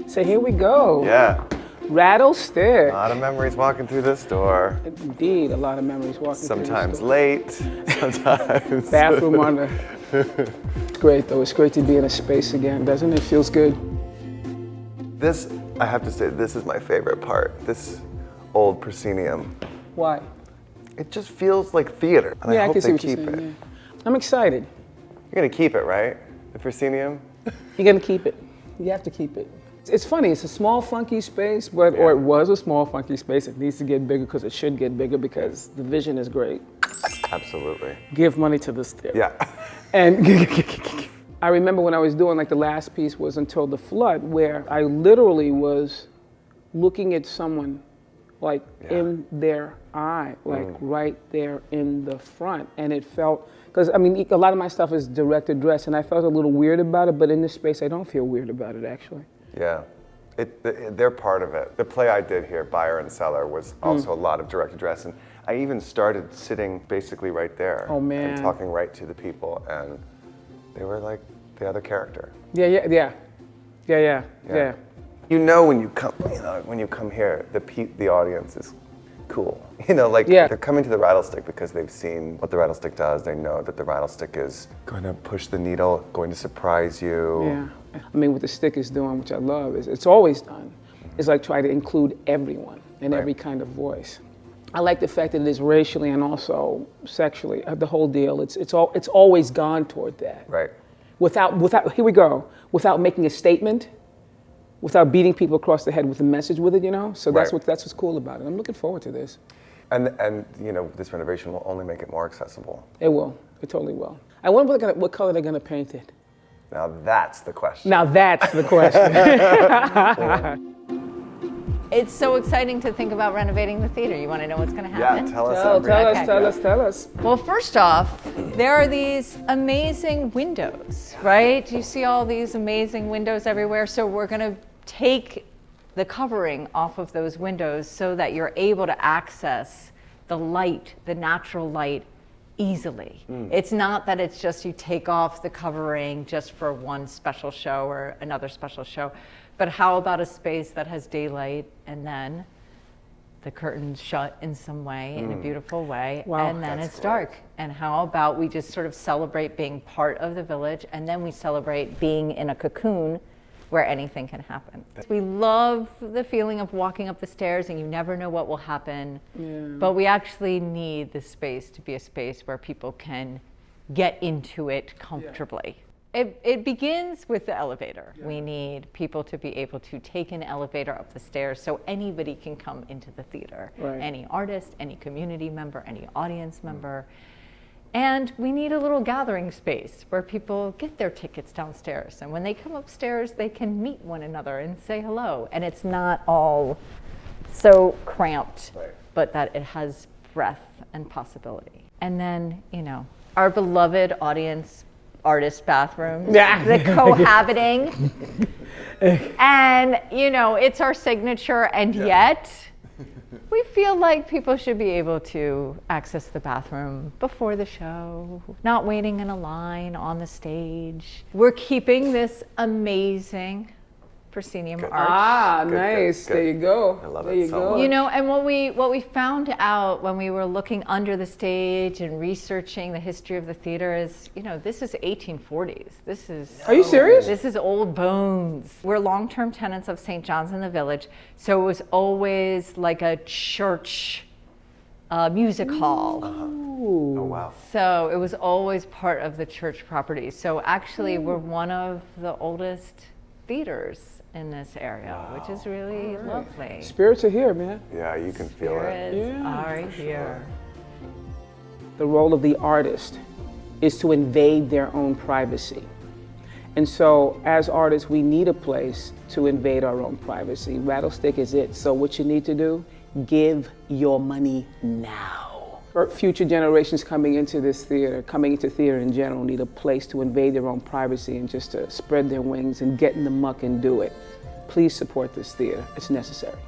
So here we go. Yeah. Rattlestick. A lot of memories walking through this door. Indeed, a lot of memories walking Sometimes through late, sometimes. bathroom on the. It's great though. It's great to be in a space again, doesn't it? Feels good. This, I have to say, this is my favorite part. This old proscenium. Why? It just feels like theater. And I hope can see they what you're keep saying. it. Yeah. I'm excited. You're gonna keep it, right? The proscenium? You're gonna keep it. You have to keep it. It's funny, it's a small funky space, but or it was a small funky space. It needs to get bigger because it should get bigger because the vision is great. Absolutely. Give money to this theater. Yeah. And I remember when I was doing like the last piece was Until the Flood, where I literally was looking at someone like in their eye, like right there in the front. And it felt, because I mean, a lot of my stuff is direct address and I felt a little weird about it, but in this space, I don't feel weird about it actually. Yeah, they're part of it. The play I did here, Buyer and Cellar, was also a lot of direct address, and I even started sitting basically right there and talking right to the people, and they were like the other character. Yeah. You know when you come here, the audience is cool. You know, like they're coming to the Rattlestick because they've seen what the Rattlestick does. They know that the Rattlestick is going to push the needle, going to surprise you. Yeah. I mean, what the stick is doing, which I love, is it's always done, is like try to include everyone and every kind of voice. I like the fact that it is racially and also sexually, the whole deal. It's always gone toward that. Right. Without here we go, without making a statement, without beating people across the head with a message with it, you know? So that's what's cool about it. I'm looking forward to this. And you know, this renovation will only make it more accessible. It will. It totally will. I wonder what color they're gonna paint it. Now that's the question. Now that's the question. It's so exciting to think about renovating the theater. You want to know what's going to happen? Yeah, tell us. Well, first off, there are these amazing windows, right? You see all these amazing windows everywhere. So we're going to take the covering off of those windows so that you're able to access the light, the natural light, easily. It's not that it's just you take off the covering just for one special show or another special show, but how about a space that has daylight and then the curtains shut in some way, in a beautiful way, and then it's dark. And how about we just sort of celebrate being part of the village, and then we celebrate being in a cocoon where anything can happen. We love the feeling of walking up the stairs and you never know what will happen, but we actually need the space to be a space where people can get into it comfortably. It begins with the elevator. We need people to be able to take an elevator up the stairs so anybody can come into the theater. Any artist, any community member, any audience member. And we need a little gathering space where people get their tickets downstairs. And when they come upstairs, they can meet one another and say hello. And it's not all so cramped, but that it has breadth and possibility. And then, you know, our beloved artist bathrooms, the cohabiting. And, you know, it's our signature, and yet we feel like people should be able to access the bathroom before the show, not waiting in a line on the stage. We're keeping this amazing proscenium arch. Nice. There you go. I love there it you so go. much. You know, and what we found out when we were looking under the stage and researching the history of the theater is, you know, this is 1840s. This is. Are you serious? This is old bones. We're long-term tenants of St. John's in the Village, so it was always like a church music hall. Oh, wow. So it was always part of the church property. So actually, we're one of the oldest theaters in this area, which is really lovely. Spirits are here, man. Yeah, you can feel it. Spirits are here. The role of the artist is to invade their own privacy. And so as artists, we need a place to invade our own privacy. Rattlestick is it. So what you need to do, give your money now. For future generations coming into this theater, coming into theater in general, need a place to invade their own privacy and just to spread their wings and get in the muck and do it. Please support this theater. It's necessary.